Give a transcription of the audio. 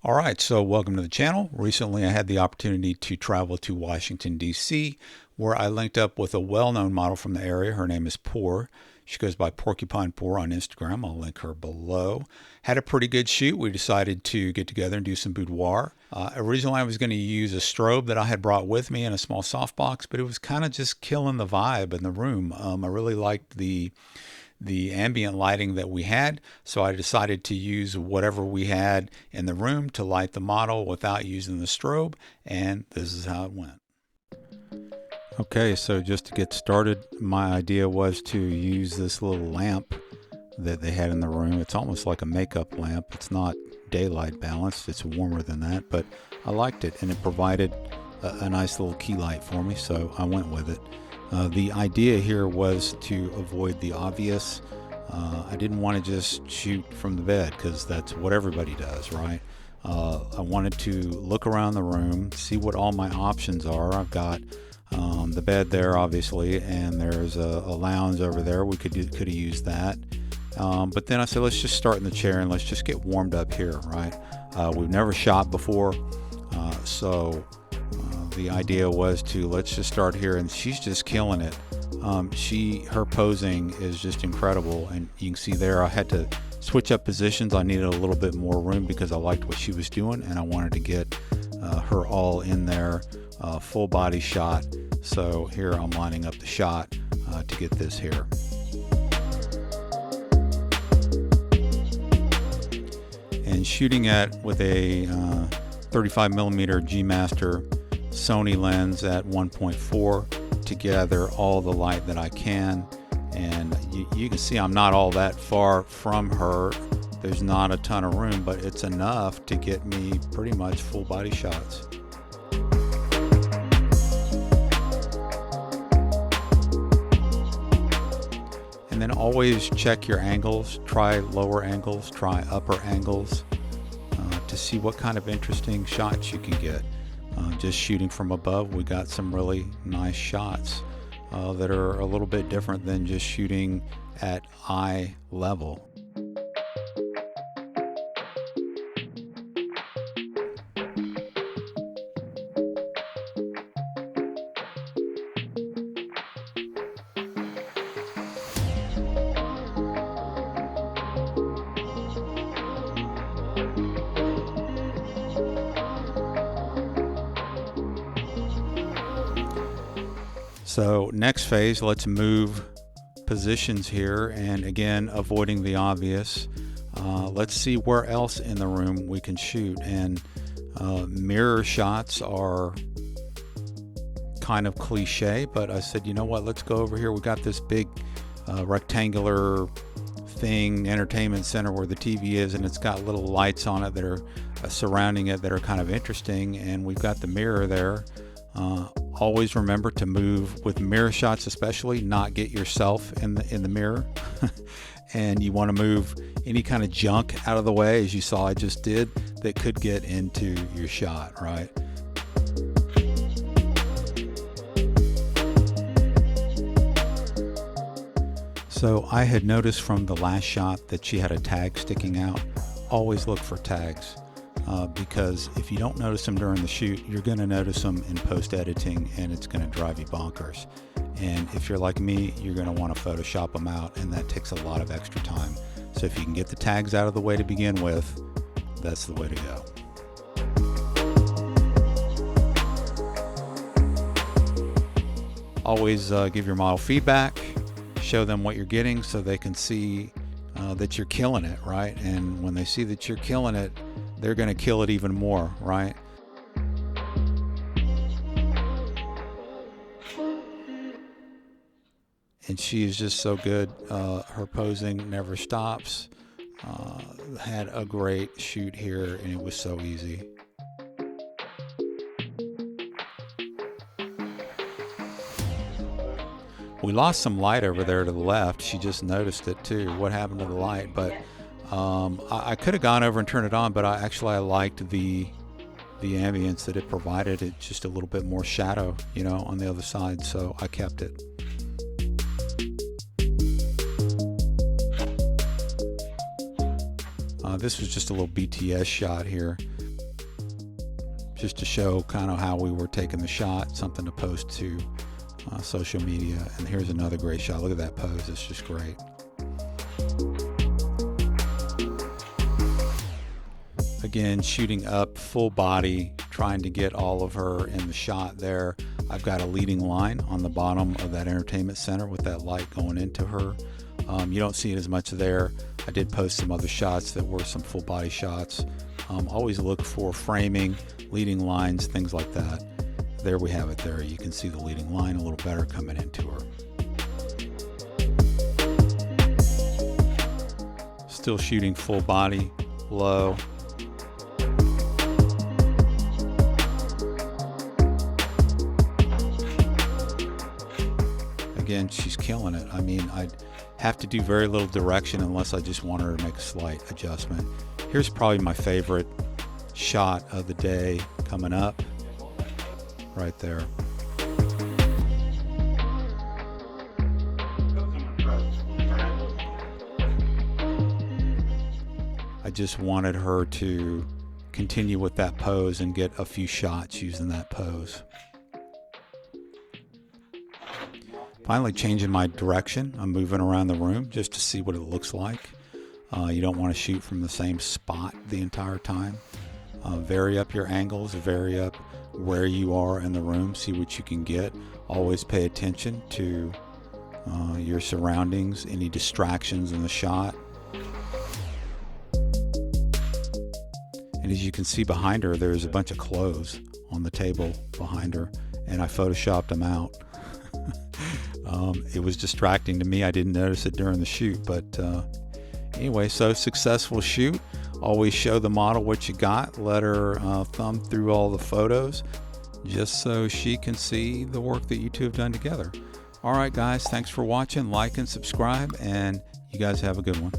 All right, so welcome to the channel. Recently I had the opportunity to travel to Washington, D.C., where I linked up with a well-known model from the area. Her name is Poor. She goes by Porcupine Poor on Instagram. I'll link her below. Had a pretty good shoot. We decided to get together and do some boudoir. Originally I was going to use a strobe that I had brought with me in a small softbox, but it was kind of just killing the vibe in the room. I really liked the ambient lighting that we had, so I decided to use whatever we had in the room to light the model without using the strobe, and this is how it went. Okay, so just to get started, my idea was to use this little lamp that they had in the room. It's almost like a makeup lamp. It's not daylight balanced, it's warmer than that, but I liked it, and it provided a nice little key light for me, so I went with it. The idea here was to avoid the obvious. I didn't want to just shoot from the bed because that's what everybody does, right? I wanted to look around the room, see what all my options are. I've got the bed there, obviously, and there's a lounge over there. We could have used that. But then I said, let's just start in the chair and let's just get warmed up here, right? We've never shot before, so the idea was to let's just start here, and she's just killing it. Her posing is just incredible, and you can see there I had to switch up positions. I needed a little bit more room because I liked what she was doing, and I wanted to get her all in there, full body shot. So here I'm lining up the shot to get this here. And shooting with a 35mm G Master Sony lens at 1.4 to gather all the light that I can, and you can see I'm not all that far from her. There's not a ton of room, but it's enough to get me pretty much full body shots. And then always check your angles. Try lower angles, try upper angles to see what kind of interesting shots you can get. Just shooting from above, we got some really nice shots that are a little bit different than just shooting at eye level. So next phase, let's move positions here, and again avoiding the obvious. Let's see where else in the room we can shoot, and mirror shots are kind of cliche, but I said, you know what, let's go over here. We got this big rectangular thing, entertainment center where the TV is, and it's got little lights on it that are surrounding it that are kind of interesting, and we've got the mirror there. Always remember to move with mirror shots, especially not get yourself in the mirror. And you want to move any kind of junk out of the way, as you saw I just did, that could get into your shot, right? So I had noticed from the last shot that she had a tag sticking out. Always look for tags. Because if you don't notice them during the shoot, you're going to notice them in post-editing, and it's going to drive you bonkers. And if you're like me, you're going to want to Photoshop them out, and that takes a lot of extra time. So if you can get the tags out of the way to begin with, that's the way to go. Always give your model feedback, show them what you're getting so they can see that you're killing it, right? And when they see that you're killing it, they're going to kill it even more, right? And she is just so good. Her posing never stops. Had a great shoot here, and it was so easy. We lost some light over there to the left. She just noticed it too. What happened to the light? But I could have gone over and turned it on, but I liked the ambience that it provided. It just a little bit more shadow, you know, on the other side, so I kept it. This was just a little BTS shot here. just to show kind of how we were taking the shot, something to post to social media. And here's another great shot. Look at that pose. It's just great. Again, shooting up full body, trying to get all of her in the shot there. I've got a leading line on the bottom of that entertainment center with that light going into her. You don't see it as much there. I did post some other shots that were some full body shots. Always look for framing, leading lines, things like that. There we have it there. You can see the leading line a little better coming into her. Still shooting full body, low. Again, she's killing it. I mean, I'd have to do very little direction unless I just want her to make a slight adjustment. Here's probably my favorite shot of the day coming up, right there. I just wanted her to continue with that pose and get a few shots using that pose. Finally changing my direction. I'm moving around the room just to see what it looks like. You don't want to shoot from the same spot the entire time. Vary up your angles, vary up where you are in the room, see what you can get. Always pay attention to your surroundings, any distractions in the shot. And as you can see behind her, there's a bunch of clothes on the table behind her, and I photoshopped them out. It was distracting to me. I didn't notice it during the shoot, but anyway, so successful shoot. Always show the model what you got. Let her thumb through all the photos just so she can see the work that you two have done together. All right, guys, thanks for watching. Like and subscribe, and you guys have a good one.